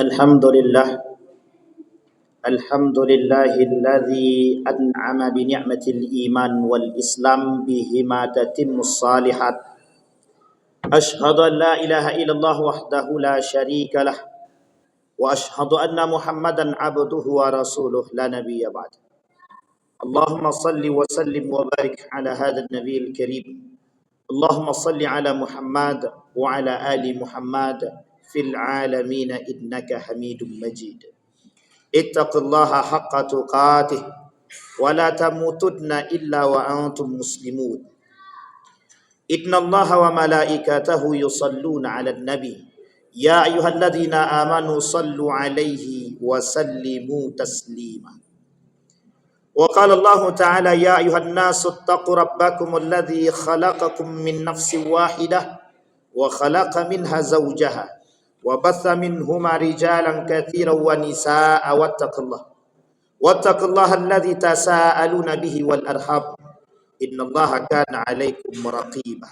Alhamdulillah. Alhamdulillahilladzi an'ama bi ni'matil iman wal islam bihima tatimmus salihat. Ashhadu an la ilaha illallah wahdahu la syarika lah wa ashhadu anna Muhammadan abduhu wa rasuluh la nabiyya ba'd. Allahumma salli wa sallim wa barik ala hadzal nabiyil karim. Allahumma salli ala Muhammad wa ala ali Muhammad fil alamin innaka Hamidum Majid. Ittaqullaha haqqa tuqatih wa la tamutunna illa wa antum muslimun. Innallaha wa malaikatahu yusalluna 'alan nabi ya ayyuhalladzina amanu sallu 'alaihi wa sallimu taslima. Wa qala Allah ta'ala ya ayyuhan nasu ittaqu rabbakumul ladzi khalaqakum min nafsin wahidah wa khalaqa minha zawjaha wa batha minhuma rijalan katsiran wa nisaa'a wattaqullaha alladzi tasaaluna bihi wal arham innallaha kana 'alaikum raqiba.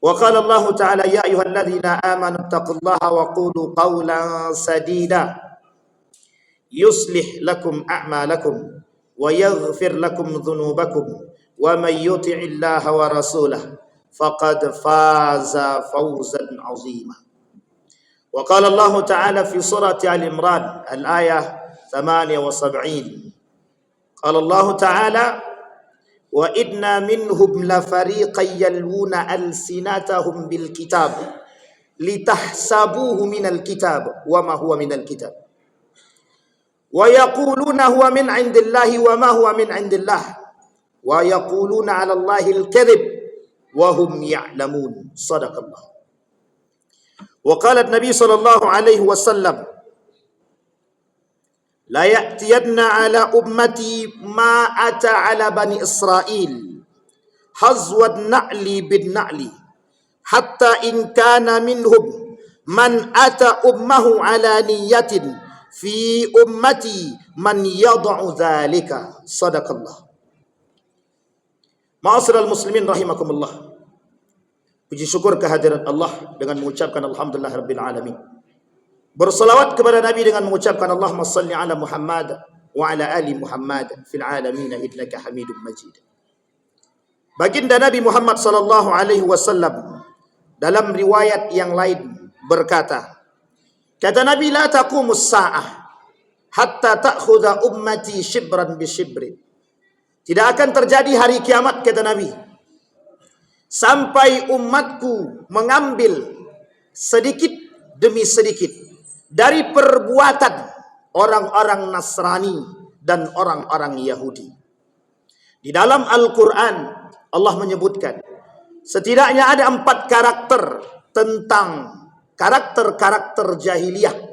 Wa qala Allah ta'ala ya ayyuhalladzina amanu taqullaha wa qulu qawlan sadida yuslih lakum a'malakum wa yaghfir lakum dhunubakum wa may yuti'illaha wa rasulahu faqad faza fawzan 'azima. Wa qala Allah ta'ala fi surati Al-Imran al-ayah 78. Qala Allah ta'ala wa inna minhum la fariqan yalwuna alsinatahum bil kitab litahsabuhu minal kitab wa ma huwa minal kitab wa yaquluna huwa min indillahi wa ma huwa min indillah wa yaquluna 'ala Allahi al-kadhib wa hum ya'lamun. Shadaqallah. Wa qala an-nabi sallallahu alaihi wasallam la ya'tiyanna 'ala ummati ma ata 'ala bani Israil hazwat na'li bin na'li hatta in kana minhum man ata ummahu 'ala niyatin fi ummati man yad'u dhalika. Sadaqallah. Ma'asyiral muslimin rahimakumullah. Puji syukur kehadirat Allah dengan mengucapkan alhamdulillah rabbil alamin. Bersalawat kepada Nabi dengan mengucapkan Allahumma salli ala Muhammad wa ala ali Muhammad fil alamin innaka Hamidum Majid. Baginda Nabi Muhammad sallallahu alaihi wasallam dalam riwayat yang lain berkata, kata Nabi, la taqumus sa'ah hatta ta'khudha ummati shibran bi shibrin. Tidak akan terjadi hari kiamat, kata Nabi, sampai umatku mengambil sedikit demi sedikit dari perbuatan orang-orang Nasrani dan orang-orang Yahudi. Di dalam Al-Quran Allah menyebutkan setidaknya ada 4 karakter tentang karakter-karakter jahiliyah.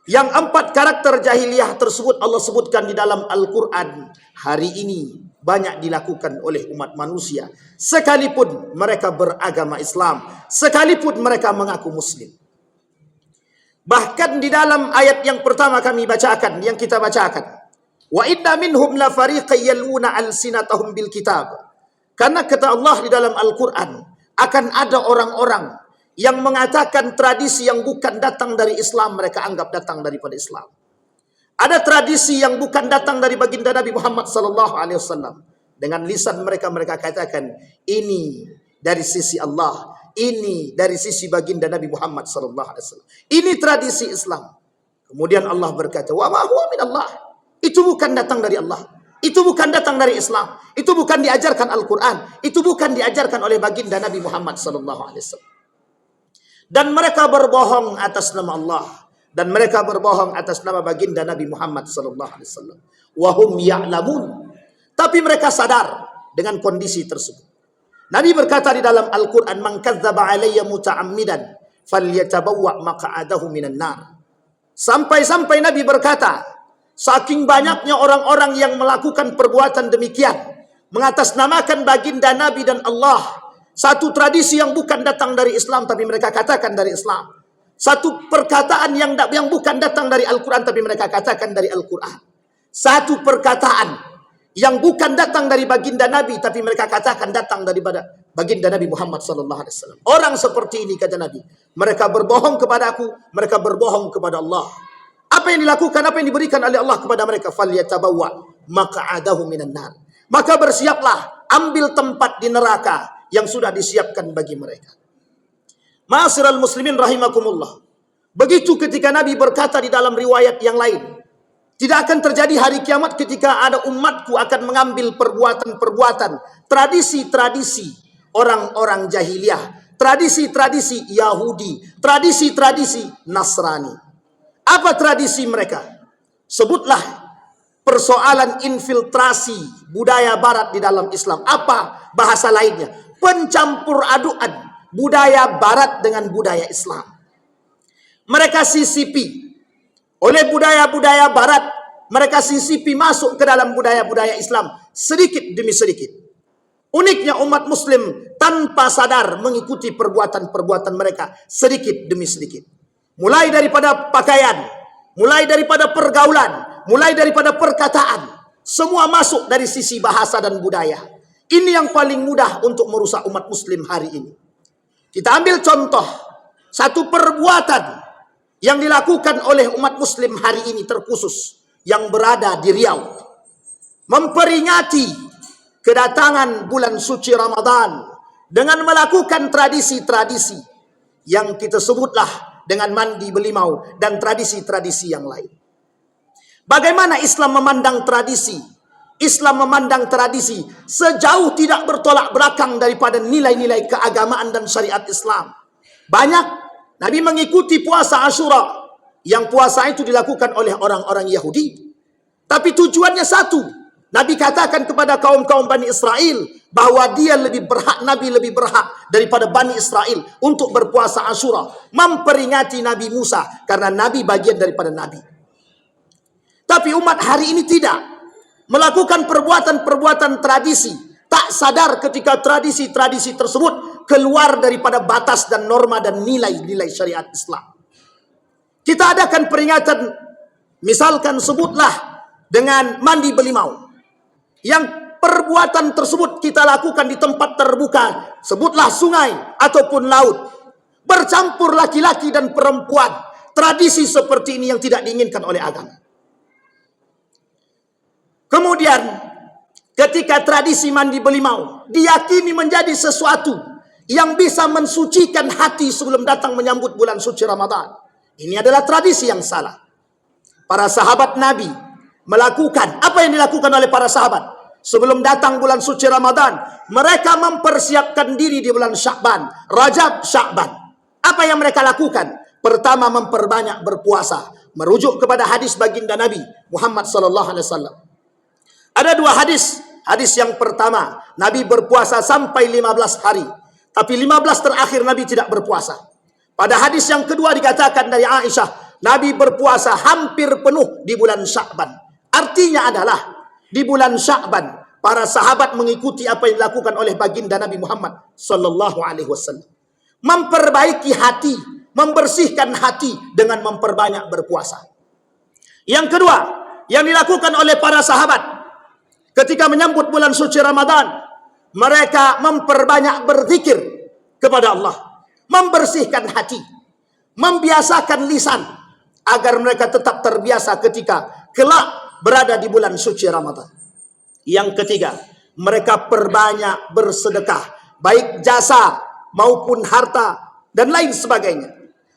Yang 4 karakter jahiliyah tersebut Allah sebutkan di dalam Al-Quran hari ini banyak dilakukan oleh umat manusia, sekalipun mereka beragama Islam, sekalipun mereka mengaku Muslim. Bahkan di dalam ayat yang pertama kami bacakan, yang kita bacakan, wa inna minhum la fariqan yaluna alsinatahum bil kitab. Karena kata Allah di dalam Al-Quran, akan ada orang-orang yang mengatakan tradisi yang bukan datang dari Islam mereka anggap datang daripada Islam. Ada tradisi yang bukan datang dari baginda Nabi Muhammad sallallahu alaihi wasallam. Dengan lisan mereka katakan ini dari sisi Allah, ini dari sisi baginda Nabi Muhammad sallallahu alaihi wasallam. Ini tradisi Islam. Kemudian Allah berkata, "Wa ma huwa min Allah." Itu bukan datang dari Allah. Itu bukan datang dari Islam. Itu bukan diajarkan Al-Quran. Itu bukan diajarkan oleh baginda Nabi Muhammad sallallahu alaihi wasallam. Dan mereka berbohong atas nama Allah. Dan mereka berbohong atas nama baginda Nabi Muhammad sallallahu alaihi wasallam. Wa hum ya'lamun. Tapi mereka sadar dengan kondisi tersebut. Nabi berkata di dalam Al-Quran, "Man kadzdzaba 'alayya muta'ammidan falyatabawwa' maq'adahu minan nar." Sampai-sampai Nabi berkata, saking banyaknya orang-orang yang melakukan perbuatan demikian, mengatasnamakan baginda Nabi dan Allah, satu tradisi yang bukan datang dari Islam tapi mereka katakan dari Islam. Satu perkataan yang bukan datang dari Al-Quran tapi mereka katakan dari Al-Quran. Satu perkataan yang bukan datang dari baginda Nabi, tapi mereka katakan datang daripada baginda Nabi Muhammad SAW. Orang seperti ini, kata Nabi, mereka berbohong kepada aku, mereka berbohong kepada Allah. Apa yang dilakukan, apa yang diberikan oleh Allah kepada mereka? Falyatabawwa maq'adahu minan nar. Maka bersiaplah, ambil tempat di neraka yang sudah disiapkan bagi mereka. Ma'asyiral muslimin rahimakumullah. Begitu ketika Nabi berkata di dalam riwayat yang lain, tidak akan terjadi hari kiamat ketika ada umatku akan mengambil perbuatan-perbuatan, tradisi-tradisi orang-orang jahiliyah, tradisi-tradisi Yahudi, tradisi-tradisi Nasrani. Apa tradisi mereka? Sebutlah persoalan infiltrasi budaya barat di dalam Islam. Apa bahasa lainnya? Pencampur aduan budaya barat dengan budaya Islam. Mereka sisipi oleh budaya-budaya barat, mereka sisipi masuk ke dalam budaya-budaya Islam sedikit demi sedikit. Uniknya umat muslim tanpa sadar mengikuti perbuatan-perbuatan mereka sedikit demi sedikit. Mulai daripada pakaian, mulai daripada pergaulan, mulai daripada perkataan, semua masuk dari sisi bahasa dan budaya. Ini yang paling mudah untuk merusak umat muslim hari ini. Kita ambil contoh satu perbuatan yang dilakukan oleh umat muslim hari ini terkhusus yang berada di Riau, memperingati kedatangan bulan suci Ramadan dengan melakukan tradisi-tradisi yang kita sebutlah dengan mandi belimau dan tradisi-tradisi yang lain. Bagaimana Islam memandang tradisi? Islam memandang tradisi sejauh tidak bertolak belakang daripada nilai-nilai keagamaan dan syariat Islam. Banyak Nabi mengikuti puasa Asyura, yang puasa itu dilakukan oleh orang-orang Yahudi. Tapi tujuannya satu. Nabi katakan kepada kaum-kaum Bani Israel bahwa dia lebih berhak, Nabi lebih berhak daripada Bani Israel untuk berpuasa Asyura, memperingati Nabi Musa karena Nabi bagian daripada Nabi. Tapi umat hari ini tidak melakukan perbuatan-perbuatan tradisi, tak sadar ketika tradisi-tradisi tersebut keluar daripada batas dan norma dan nilai-nilai syariat Islam. Kita adakan peringatan, misalkan sebutlah dengan mandi belimau. Yang perbuatan tersebut kita lakukan di tempat terbuka, sebutlah sungai ataupun laut. Bercampur laki-laki dan perempuan. Tradisi seperti ini yang tidak diinginkan oleh agama. Kemudian ketika tradisi mandi belimau diyakini menjadi sesuatu yang bisa mensucikan hati sebelum datang menyambut bulan suci Ramadan. Ini adalah tradisi yang salah. Para sahabat Nabi melakukan apa yang dilakukan oleh para sahabat sebelum datang bulan suci Ramadan. Mereka mempersiapkan diri di bulan Sya'ban, Rajab, Sya'ban. Apa yang mereka lakukan? Pertama, memperbanyak berpuasa, merujuk kepada hadis baginda Nabi Muhammad SAW. Ada dua hadis. Hadis yang pertama, Nabi berpuasa sampai 15 hari. Tapi 15 terakhir Nabi tidak berpuasa. Pada hadis yang kedua dikatakan dari Aisyah, Nabi berpuasa hampir penuh di bulan Sya'ban. Artinya adalah di bulan Sya'ban para sahabat mengikuti apa yang dilakukan oleh baginda Nabi Muhammad SAW. Memperbaiki hati, membersihkan hati dengan memperbanyak berpuasa. Yang kedua, yang dilakukan oleh para sahabat ketika menyambut bulan suci Ramadan, mereka memperbanyak berzikir kepada Allah, membersihkan hati, membiasakan lisan agar mereka tetap terbiasa ketika kelak berada di bulan suci Ramadan. Yang ketiga, mereka perbanyak bersedekah, baik jasa maupun harta dan lain sebagainya.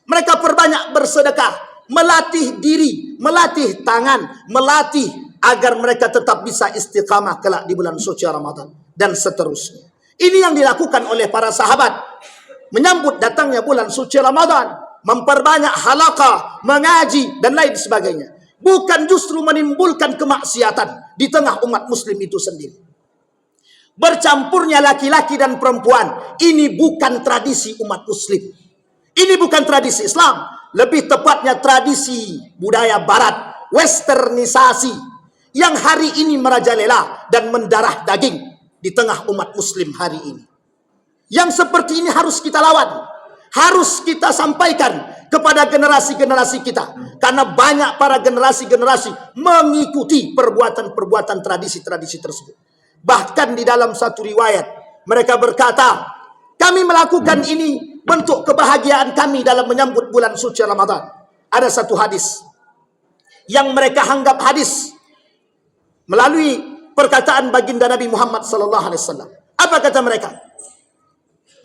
Mereka perbanyak bersedekah, melatih diri, melatih tangan, melatih agar mereka tetap bisa istiqamah kelak di bulan suci Ramadan dan seterusnya. Ini yang dilakukan oleh para sahabat menyambut datangnya bulan suci Ramadan, memperbanyak halaqah, mengaji dan lain sebagainya. Bukan justru menimbulkan kemaksiatan di tengah umat muslim itu sendiri. Bercampurnya laki-laki dan perempuan, ini bukan tradisi umat muslim. Ini bukan tradisi Islam, lebih tepatnya tradisi budaya barat, westernisasi yang hari ini merajalela dan mendarah daging di tengah umat muslim hari ini. Yang seperti ini harus kita lawan, harus kita sampaikan kepada generasi-generasi kita. Karena banyak para generasi-generasi mengikuti perbuatan-perbuatan tradisi-tradisi tersebut. Bahkan di dalam satu riwayat, mereka berkata, kami melakukan ini bentuk kebahagiaan kami dalam menyambut bulan suci Ramadan. Ada satu hadis yang mereka anggap hadis melalui perkataan baginda Nabi Muhammad sallallahu alaihi wasallam. Apa kata mereka?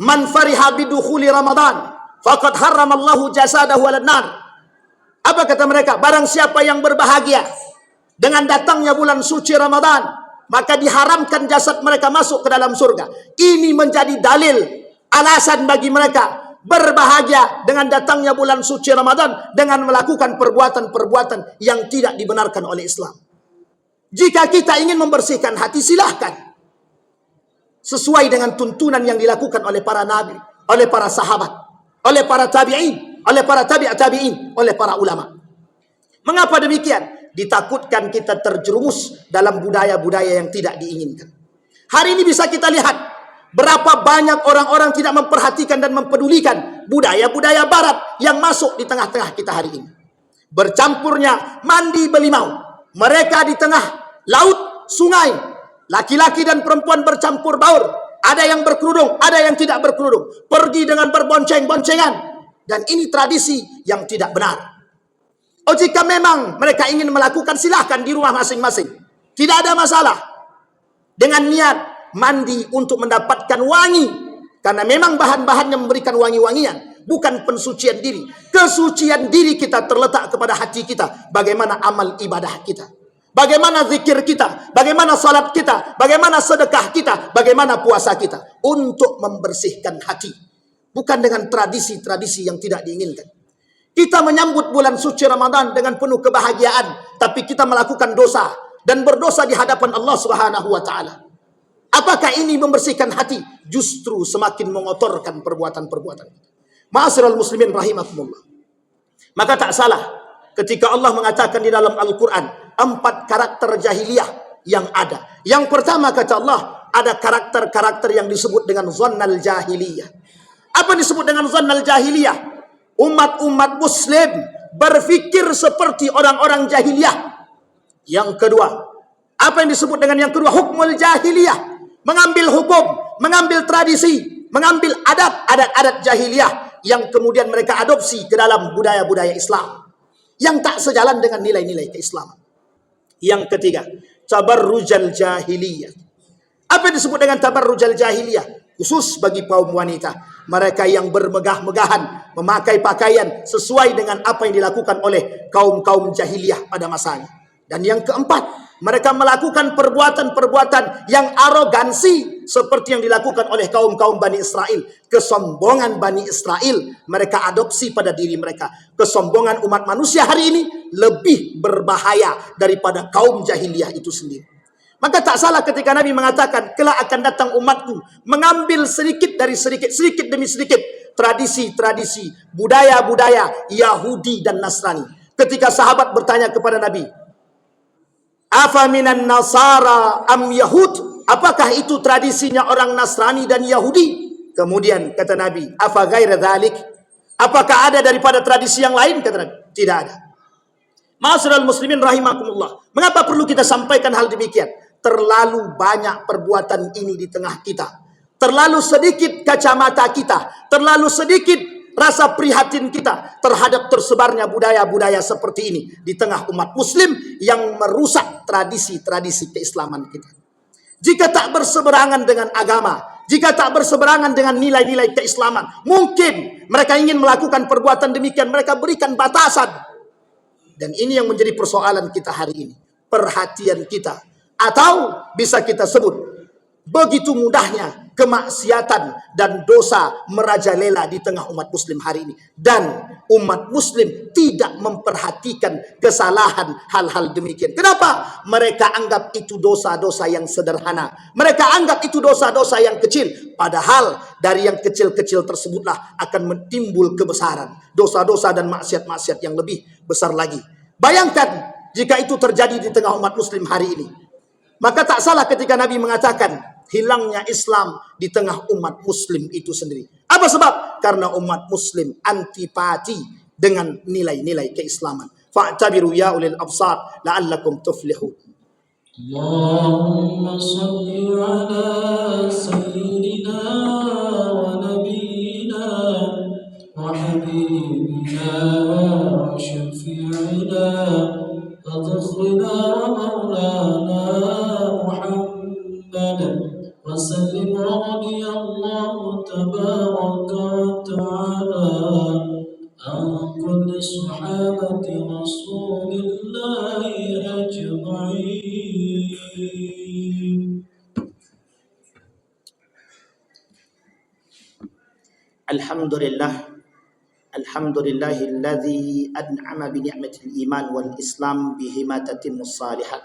Man fariha bidukhuli Ramadan faqad harramallahu jasadahu 'alan nar. Apa kata mereka? Barang siapa yang berbahagia dengan datangnya bulan suci Ramadan, maka diharamkan jasad mereka masuk ke dalam surga. Ini menjadi dalil, alasan bagi mereka berbahagia dengan datangnya bulan suci Ramadan dengan melakukan perbuatan-perbuatan yang tidak dibenarkan oleh Islam. Jika kita ingin membersihkan hati, silahkan. Sesuai dengan tuntunan yang dilakukan oleh para nabi, oleh para sahabat, oleh para tabi'in, oleh para tabi'in, oleh para ulama. Mengapa demikian? Ditakutkan kita terjerumus dalam budaya-budaya yang tidak diinginkan. Hari ini bisa kita lihat berapa banyak orang-orang tidak memperhatikan dan mempedulikan budaya-budaya barat yang masuk di tengah-tengah kita hari ini. Bercampurnya mandi belimau. Mereka di tengah laut, sungai, laki-laki dan perempuan bercampur baur. Ada yang berkerudung, ada yang tidak berkerudung. Pergi dengan berbonceng-boncengan. Dan ini tradisi yang tidak benar. Oh, jika memang mereka ingin melakukan, silahkan di rumah masing-masing. Tidak ada masalah. Dengan niat mandi untuk mendapatkan wangi. Karena memang bahan-bahannya memberikan wangi-wangian. Bukan pensucian diri. Kesucian diri kita terletak kepada hati kita. Bagaimana amal ibadah kita. Bagaimana zikir kita. Bagaimana salat kita. Bagaimana sedekah kita. Bagaimana puasa kita. Untuk membersihkan hati. Bukan dengan tradisi-tradisi yang tidak diinginkan. Kita menyambut bulan suci Ramadan dengan penuh kebahagiaan. Tapi kita melakukan dosa. Dan berdosa di hadapan Allah Subhanahu wa ta'ala. Apakah ini membersihkan hati? Justru semakin mengotorkan perbuatan-perbuatan. Ma'asyiral muslimin rahimakumullah. Maka tak salah ketika Allah mengatakan di dalam Al-Quran 4 karakter jahiliyah yang ada. Yang pertama kata Allah, ada karakter-karakter yang disebut dengan zannal jahiliyah. Apa disebut dengan zannal jahiliyah? Umat-umat muslim berfikir seperti orang-orang jahiliyah. Yang kedua, apa yang disebut dengan yang kedua? Hukmul jahiliyah. Mengambil hukum, mengambil tradisi, mengambil adat-adat jahiliyah yang kemudian mereka adopsi ke dalam budaya-budaya Islam yang tak sejalan dengan nilai-nilai keislaman. Yang ketiga, tabarrujal jahiliyah. Apa yang disebut dengan tabarrujal jahiliyah? Khusus bagi kaum wanita, mereka yang bermegah-megahan, memakai pakaian sesuai dengan apa yang dilakukan oleh kaum-kaum jahiliyah pada masanya. Dan yang keempat, mereka melakukan perbuatan-perbuatan yang arogansi seperti yang dilakukan oleh kaum-kaum Bani Israel. Kesombongan Bani Israel mereka adopsi pada diri mereka. Kesombongan umat manusia hari ini lebih berbahaya daripada kaum jahiliyah itu sendiri. Maka tak salah ketika Nabi mengatakan, kelak akan datang umatku mengambil sedikit demi sedikit tradisi-tradisi, budaya-budaya Yahudi dan Nasrani. Ketika sahabat bertanya kepada Nabi, afa minan nasara am yahud? Apakah itu tradisinya orang Nasrani dan Yahudi? Kemudian kata Nabi, afa ghaira dzalik? Apakah ada daripada tradisi yang lain? Kata Nabi, tidak ada. Ma'asyiral muslimin rahimakumullah. Mengapa perlu kita sampaikan hal demikian? Terlalu banyak perbuatan ini di tengah kita. Terlalu sedikit kacamata kita. Terlalu sedikit rasa prihatin kita terhadap tersebarnya budaya-budaya seperti ini di tengah umat muslim yang merusak tradisi-tradisi keislaman kita. Jika tak berseberangan dengan agama, jika tak berseberangan dengan nilai-nilai keislaman, mungkin mereka ingin melakukan perbuatan demikian, mereka berikan batasan. Dan ini yang menjadi persoalan kita hari ini. Perhatian kita. Atau bisa kita sebut, begitu mudahnya kemaksiatan dan dosa merajalela di tengah umat muslim hari ini. Dan umat muslim tidak memperhatikan kesalahan hal-hal demikian. Kenapa? Mereka anggap itu dosa-dosa yang sederhana. Mereka anggap itu dosa-dosa yang kecil. Padahal dari yang kecil-kecil tersebutlah akan timbul kebesaran. Dosa-dosa dan maksiat-maksiat yang lebih besar lagi. Bayangkan jika itu terjadi di tengah umat muslim hari ini. Maka tak salah ketika Nabi mengatakan hilangnya Islam di tengah umat muslim itu sendiri. Apa sebab? Karena umat muslim antipati dengan nilai-nilai keislaman. Fa'tabiru ya ulil absar la'allakum tuflihun. Allahumma salli ala sayyidina wa nabiyyina wa habibina wa syafi'ina adkhilna wa maulana Muhammad wa sallim radiyallahu tabaraka wa ta'ala an kulli sahabati rasulillahi ajma'in. Alhamdulillahilladzi an'ama bi ni'matil iman wal islam bihima tatimmus salihat.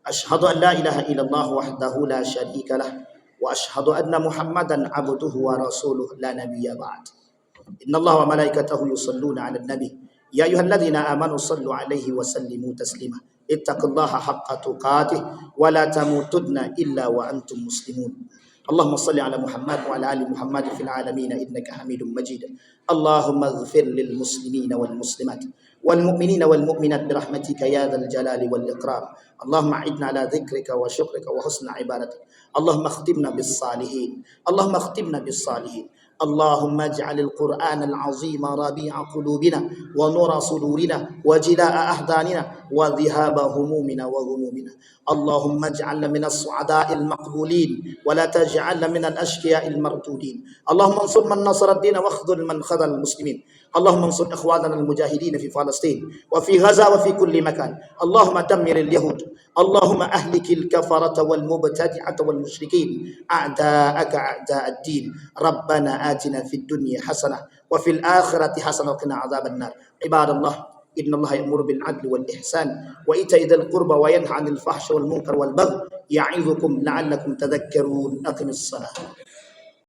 Asyhadu an la ilaha illallah wahdahu la syarika lah wa asyhadu anna Muhammadan abduhu wa rasuluh la nabiyya ba'd. Innallaha wa malaikatahu yusalluna 'alan nabi ya ayyuhalladzina amanu sallu 'alaihi wa sallimu taslima. Ittaqullaha haqqa tuqatih wa la tamutunna illa wa antum muslimun. Allahumma salli ala Muhammad wa ala ali Muhammad fil alamin innaka Hamidum Majid. Allahumma ighfir lil muslimina wal muslimat wal mu'minina wal mu'minat bi rahmatika ya dzal jalali wal ikram. Allahumma a'idna ala dzikrika wa syukrika wa husna ibadatik. Allahumma khtimna bis salihin. Allahumma khtimna bis salihin. اللهم اجعل القرآن العظيم ربيع قلوبنا ونور صدورنا وجلاء أحزاننا وذهاب همومنا وغمومنا. اللهم اجعلنا من السعداء المقبولين ولا تجعلنا من الأشقياء المردودين. اللهم انصر من نصر الدين واخذل من خذل المسلمين. اللهم انصر إخواننا المجاهدين في فلسطين وفي غزة وفي كل مكان. اللهم دمر اليهود. اللهم أهلك الكفرة والمبتدعة والمشركين أعداءك أعداء الدين. ربنا آتنا في الدنيا حسنة وفي الآخرة حسنة وقنا عذاب النار. عباد الله إن الله يأمر بالعدل والإحسان وإيتاء ذي القربى وينهى عن الفحش والمنكر والبغي يعظكم لعلكم تذكرون. أقم الصلاة.